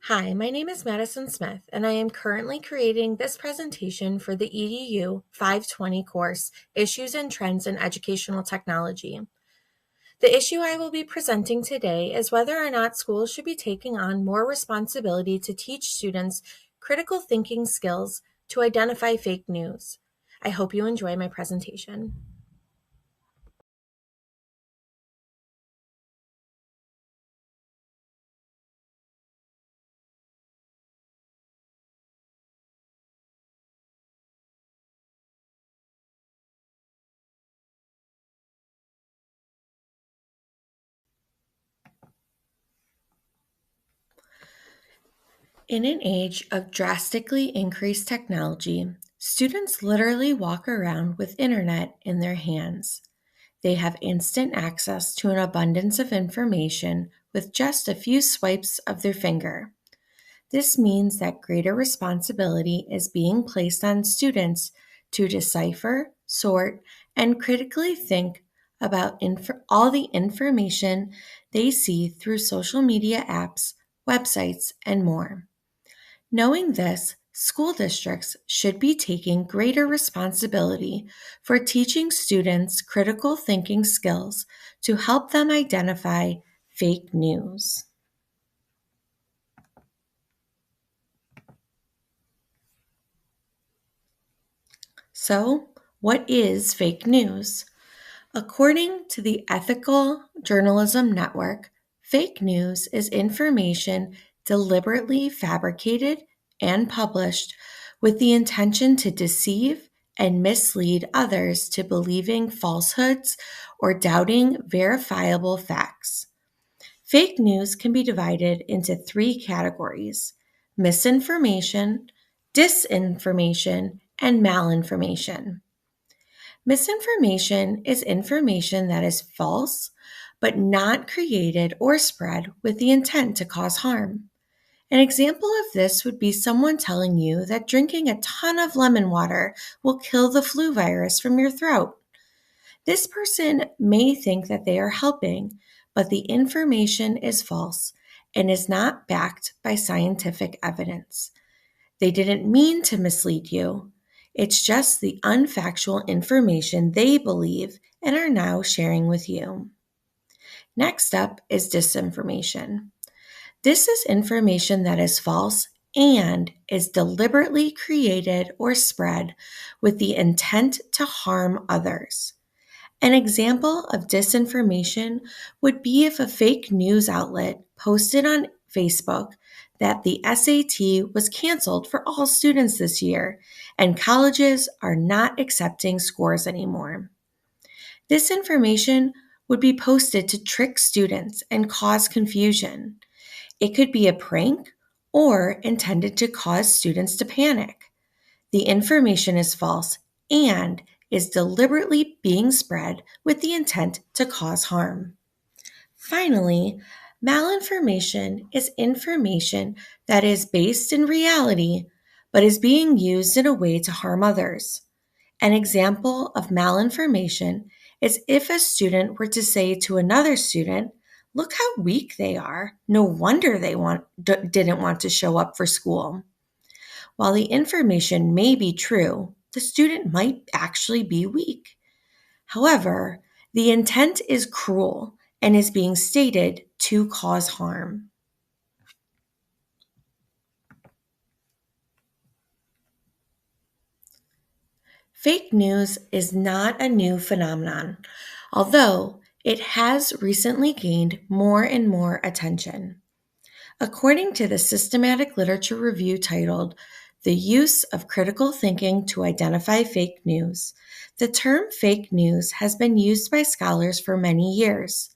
Hi, my name is Madison Smith, and I am currently creating this presentation for the EDU 520 course, Issues and Trends in Educational Technology. The issue I will be presenting today is whether or not schools should be taking on more responsibility to teach students critical thinking skills to identify fake news. I hope you enjoy my presentation. In an age of drastically increased technology, students literally walk around with internet in their hands. They have instant access to an abundance of information with just a few swipes of their finger. This means that greater responsibility is being placed on students to decipher, sort, and critically think about all the information they see through social media apps, websites, and more. Knowing this, school districts should be taking greater responsibility for teaching students critical thinking skills to help them identify fake news. So, what is fake news? According to the Ethical Journalism Network, fake news is information deliberately fabricated and published with the intention to deceive and mislead others to believing falsehoods or doubting verifiable facts. Fake news can be divided into three categories: misinformation, disinformation, and malinformation. Misinformation is information that is false, but not created or spread with the intent to cause harm. An example of this would be someone telling you that drinking a ton of lemon water will kill the flu virus from your throat. This person may think that they are helping, but the information is false and is not backed by scientific evidence. They didn't mean to mislead you. It's just the unfactual information they believe and are now sharing with you. Next up is disinformation. This is information that is false and is deliberately created or spread with the intent to harm others. An example of disinformation would be if a fake news outlet posted on Facebook that the SAT was canceled for all students this year and colleges are not accepting scores anymore. This information would be posted to trick students and cause confusion. It could be a prank or intended to cause students to panic. The information is false and is deliberately being spread with the intent to cause harm. Finally, malinformation is information that is based in reality but is being used in a way to harm others. An example of malinformation is if a student were to say to another student, "Look how weak they are. No wonder they didn't want to show up for school." While the information may be true, the student might actually be weak. However, the intent is cruel and is being stated to cause harm. Fake news is not a new phenomenon, although it has recently gained more and more attention. According to the systematic literature review titled "The Use of Critical Thinking to Identify Fake News," the term fake news has been used by scholars for many years.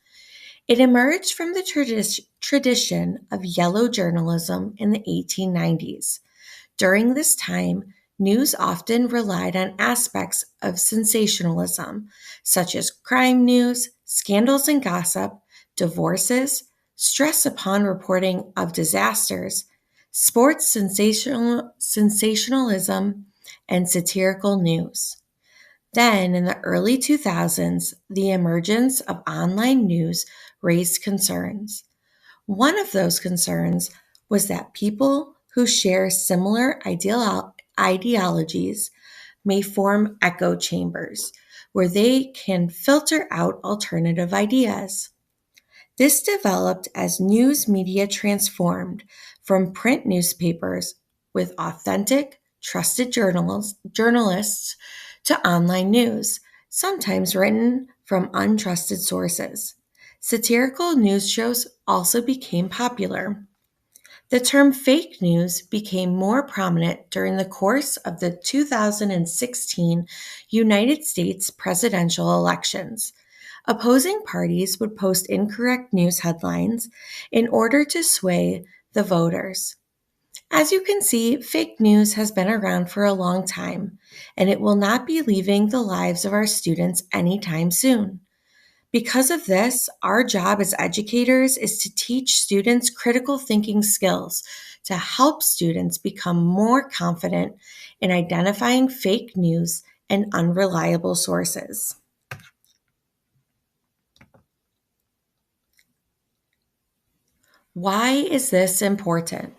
It emerged from the tradition of yellow journalism in the 1890s. During this time, news often relied on aspects of sensationalism, such as crime news, scandals and gossip, divorces, stress upon reporting of disasters, sports sensationalism, and satirical news. Then, in the early 2000s, the emergence of online news raised concerns. One of those concerns was that people who share similar ideologies may form echo chambers where they can filter out alternative ideas. This developed as news media transformed from print newspapers with authentic, trusted journalists to online news, sometimes written from untrusted sources. Satirical news shows also became popular. The term fake news became more prominent during the course of the 2016 United States presidential elections. Opposing parties would post incorrect news headlines in order to sway the voters. As you can see, fake news has been around for a long time, and it will not be leaving the lives of our students anytime soon. Because of this, our job as educators is to teach students critical thinking skills to help students become more confident in identifying fake news and unreliable sources. Why is this important?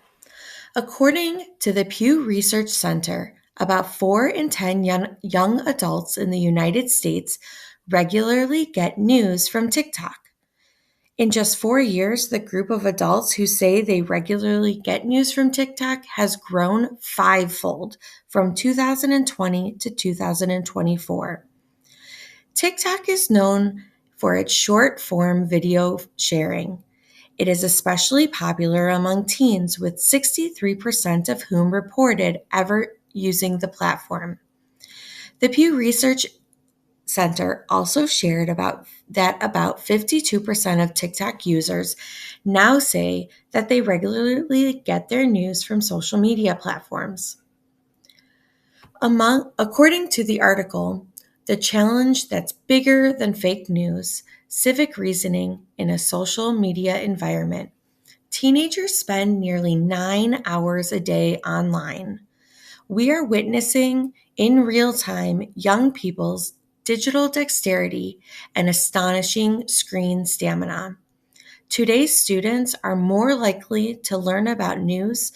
According to the Pew Research Center, about 4 in 10 young adults in the United States regularly get news from TikTok. In just 4 years, the group of adults who say they regularly get news from TikTok has grown fivefold from 2020 to 2024. TikTok is known for its short form video sharing. It is especially popular among teens, with 63% of whom reported ever using the platform. The Pew Research Center also shared about 52% of TikTok users now say that they regularly get their news from social media platforms. According to the article, the challenge that's bigger than fake news, civic reasoning in a social media environment. Teenagers spend nearly 9 hours a day online. We are witnessing in real time young people's digital dexterity and astonishing screen stamina. Today's students are more likely to learn about news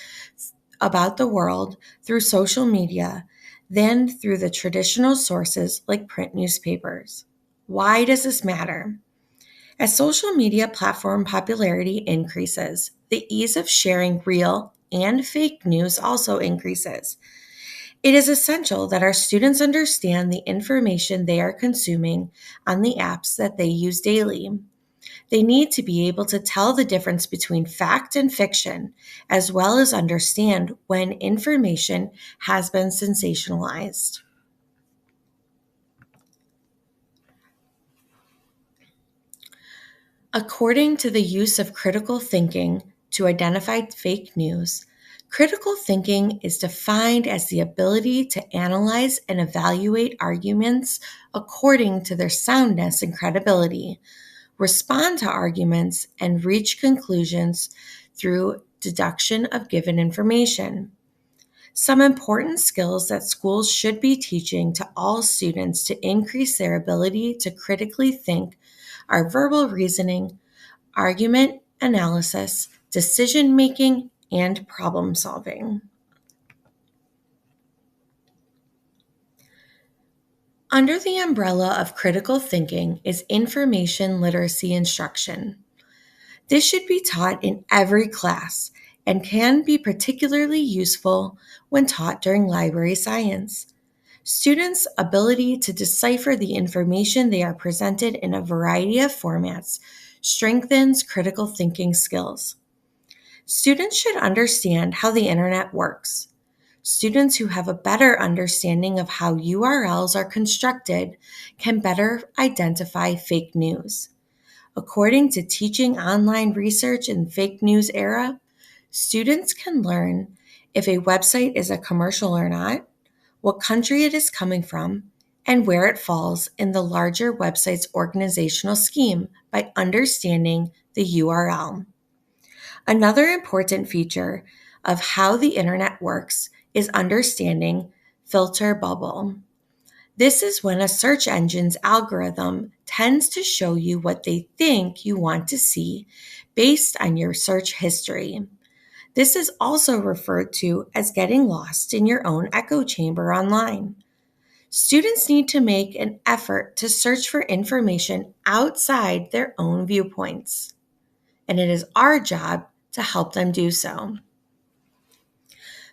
about the world through social media than through the traditional sources like print newspapers. Why does this matter? As social media platform popularity increases, the ease of sharing real and fake news also increases. It is essential that our students understand the information they are consuming on the apps that they use daily. They need to be able to tell the difference between fact and fiction, as well as understand when information has been sensationalized. According to the use of critical thinking to identify fake news, critical thinking is defined as the ability to analyze and evaluate arguments according to their soundness and credibility, respond to arguments, and reach conclusions through deduction of given information. Some important skills that schools should be teaching to all students to increase their ability to critically think are verbal reasoning, argument analysis, decision making, and problem solving. Under the umbrella of critical thinking is information literacy instruction. This should be taught in every class and can be particularly useful when taught during library science. Students' ability to decipher the information they are presented in a variety of formats strengthens critical thinking skills. Students should understand how the internet works. Students who have a better understanding of how URLs are constructed can better identify fake news. According to Teaching Online Research in Fake News Era, students can learn if a website is a commercial or not, what country it is coming from, and where it falls in the larger website's organizational scheme by understanding the URL. Another important feature of how the internet works is understanding filter bubble. This is when a search engine's algorithm tends to show you what they think you want to see based on your search history. This is also referred to as getting lost in your own echo chamber online. Students need to make an effort to search for information outside their own viewpoints, and it is our job to help them do so.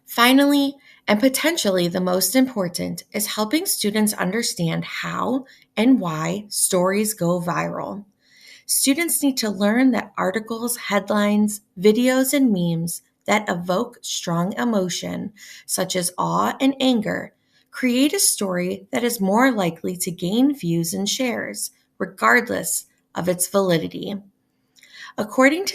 Finally, and potentially the most important, is helping students understand how and why stories go viral. Students need to learn that articles, headlines, videos, and memes that evoke strong emotion, such as awe and anger, create a story that is more likely to gain views and shares, regardless of its validity. Allowing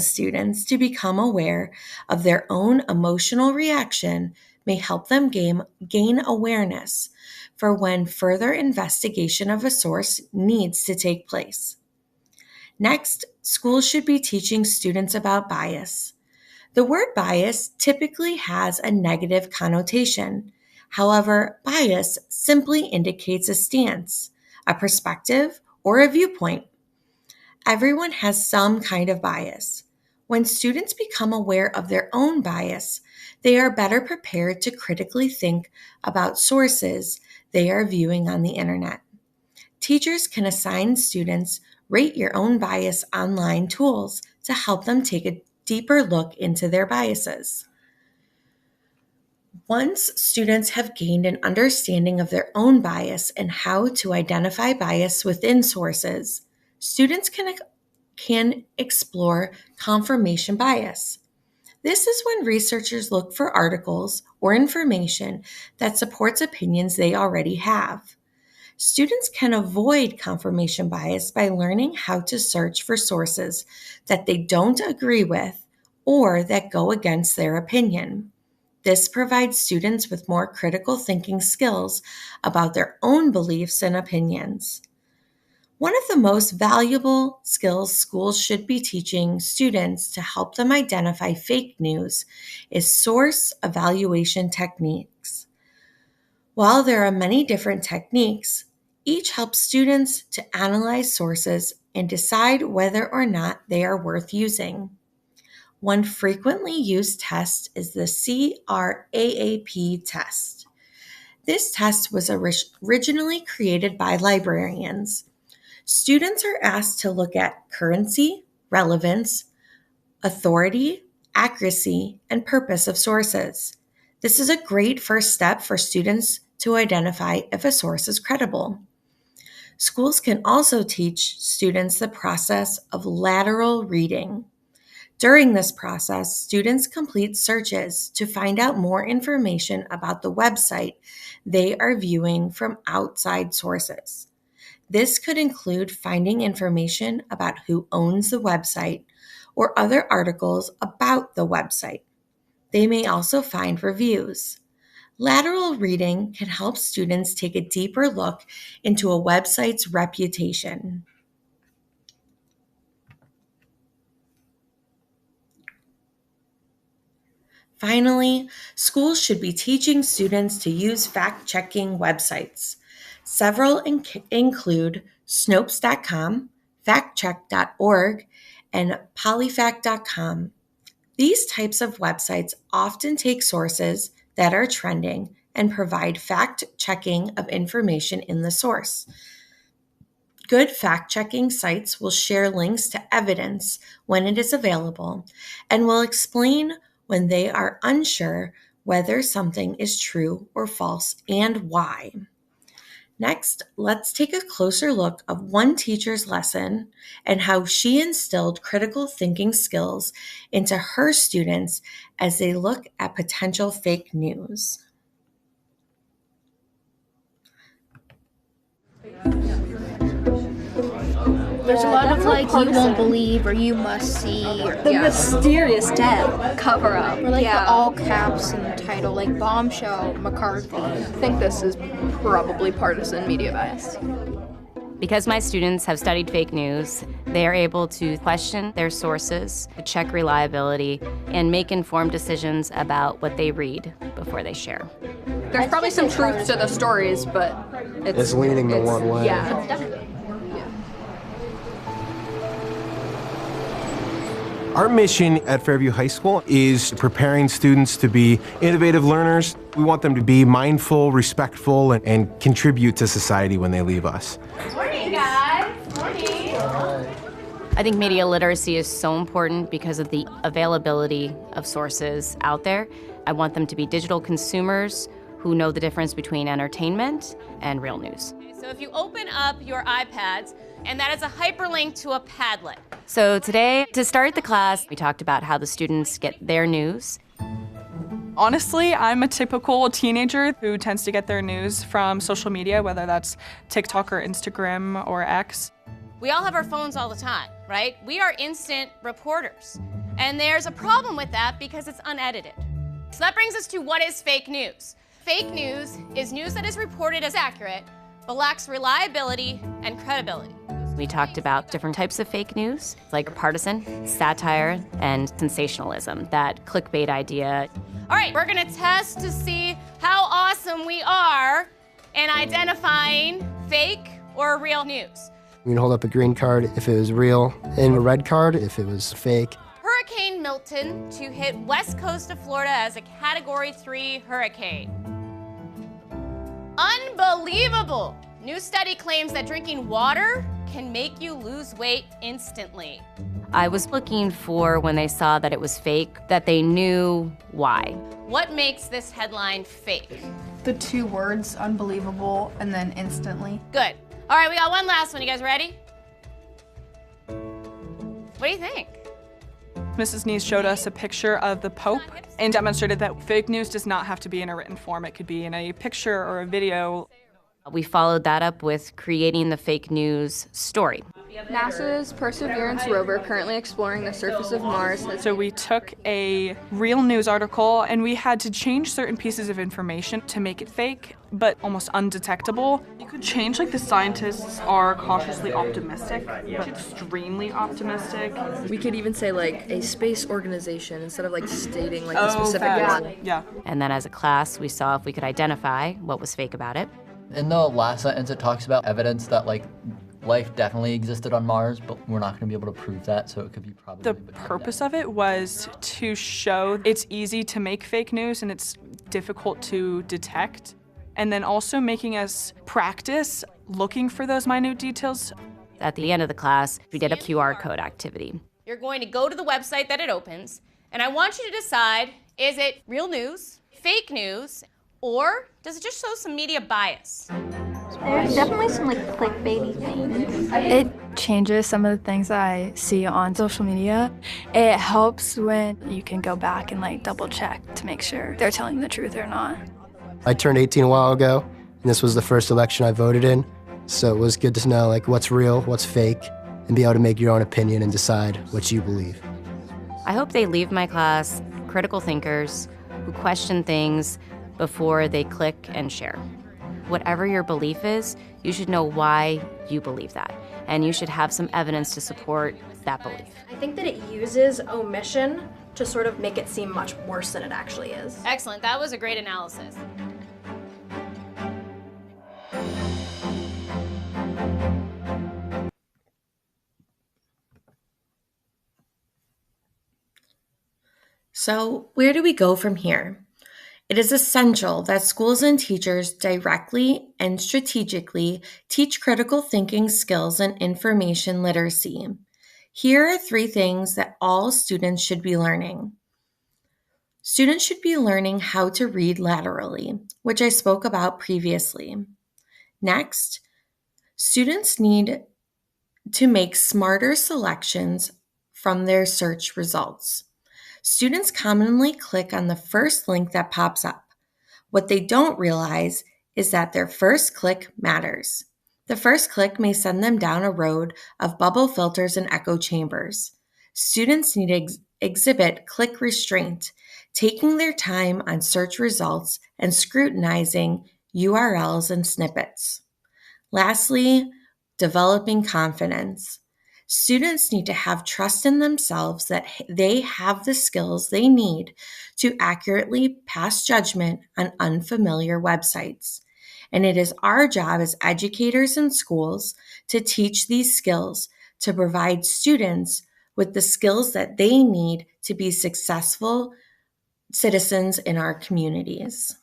students to become aware of their own emotional reaction may help them gain awareness for when further investigation of a source needs to take place. Next, schools should be teaching students about bias. The word bias typically has a negative connotation. However, bias simply indicates a stance, a perspective, or a viewpoint. Everyone has some kind of bias. When students become aware of their own bias, they are better prepared to critically think about sources they are viewing on the internet. Teachers can assign students rate your own bias online tools to help them take a deeper look into their biases. Once students have gained an understanding of their own bias and how to identify bias within sources, students can explore confirmation bias. This is when researchers look for articles or information that supports opinions they already have. Students can avoid confirmation bias by learning how to search for sources that they don't agree with or that go against their opinion. This provides students with more critical thinking skills about their own beliefs and opinions. One of the most valuable skills schools should be teaching students to help them identify fake news is source evaluation techniques. While there are many different techniques, each helps students to analyze sources and decide whether or not they are worth using. One frequently used test is the CRAAP test. This test was originally created by librarians. Students are asked to look at currency, relevance, authority, accuracy, and purpose of sources. This is a great first step for students to identify if a source is credible. Schools can also teach students the process of lateral reading. During this process, students complete searches to find out more information about the website they are viewing from outside sources. This could include finding information about who owns the website or other articles about the website. They may also find reviews. Lateral reading can help students take a deeper look into a website's reputation. Finally, schools should be teaching students to use fact-checking websites. Several include Snopes.com, factcheck.org, and polyfact.com. These types of websites often take sources that are trending and provide fact-checking of information in the source. Good fact-checking sites will share links to evidence when it is available and will explain when they are unsure whether something is true or false and why. Next, let's take a closer look of one teacher's lesson and how she instilled critical thinking skills into her students as they look at potential fake news. There's a lot of like you won't believe or you must see or The mysterious tab. cover up. or like the all caps in the title like Bombshell McCarthy. I think this is probably partisan media bias. Because my students have studied fake news, they are able to question their sources, check reliability, and make informed decisions about what they read before they share. There's probably some truth to the stories, but It's leaning the one way. Yeah, definitely. Our mission at Fairview High School is preparing students to be innovative learners. We want them to be mindful, respectful, and contribute to society when they leave us. Morning, guys. Morning. I think media literacy is so important because of the availability of sources out there. I want them to be digital consumers who know the difference between entertainment and real news. So if you open up your iPads, and that is a hyperlink to a Padlet. So today, to start the class, we talked about how the students get their news. Honestly, I'm a typical teenager who tends to get their news from social media, whether that's TikTok or Instagram or X. We all have our phones all the time, right? We are instant reporters. And there's a problem with that because it's unedited. So that brings us to what is fake news. Fake news is news that is reported as accurate, but lacks reliability and credibility. We talked about different types of fake news, like partisan, satire, and sensationalism, that clickbait idea. All right, we're gonna test to see how awesome we are in identifying fake or real news. You can hold up a green card if it was real, and a red card if it was fake. Hurricane Milton to hit west coast of Florida as a Category 3 hurricane. Unbelievable! New study claims that drinking water can make you lose weight instantly. I was looking for when they saw that it was fake, that they knew why. What makes this headline fake? The 2 words, unbelievable, and then instantly. Good. All right, we got one last one. You guys ready? What do you think? Mrs. Neese showed us a picture of the Pope and demonstrated that fake news does not have to be in a written form. It could be in a picture or a video. We followed that up with creating the fake news story. NASA's Perseverance rover, currently exploring the surface of Mars, So we took a real news article and we had to change certain pieces of information to make it fake, but almost undetectable. You could change, like, the scientists are cautiously optimistic, but extremely optimistic. We could even say, like, a space organization instead of, like, stating, like, the specific one. Yeah. And then as a class, we saw if we could identify what was fake about it. In the last sentence, it talks about evidence that, like, life definitely existed on Mars, but we're not going to be able to prove that, so it could be probably... The purpose of it was to show it's easy to make fake news and it's difficult to detect, and then also making us practice looking for those minute details. At the end of the class, we did a QR code activity. You're going to go to the website that it opens, and I want you to decide, is it real news, fake news, or does it just show some media bias? There's definitely some like clickbaity things. It changes some of the things I see on social media. It helps when you can go back and like double check to make sure they're telling the truth or not. I turned 18 a while ago, and this was the first election I voted in, so it was good to know like what's real, what's fake, and be able to make your own opinion and decide what you believe. I hope they leave my class critical thinkers who question things before they click and share. Whatever your belief is, you should know why you believe that, and you should have some evidence to support that belief. I think that it uses omission to sort of make it seem much worse than it actually is. Excellent, that was a great analysis. So, where do we go from here? It is essential that schools and teachers directly and strategically teach critical thinking skills and information literacy. Here are 3 things that all students should be learning. Students should be learning how to read laterally, which I spoke about previously. Next, students need to make smarter selections from their search results. Students commonly click on the first link that pops up. What they don't realize is that their first click matters. The first click may send them down a road of bubble filters and echo chambers. Students need to exhibit click restraint, taking their time on search results and scrutinizing URLs and snippets. Lastly, developing confidence. Students need to have trust in themselves that they have the skills they need to accurately pass judgment on unfamiliar websites. And it is our job as educators in schools to teach these skills to provide students with the skills that they need to be successful citizens in our communities.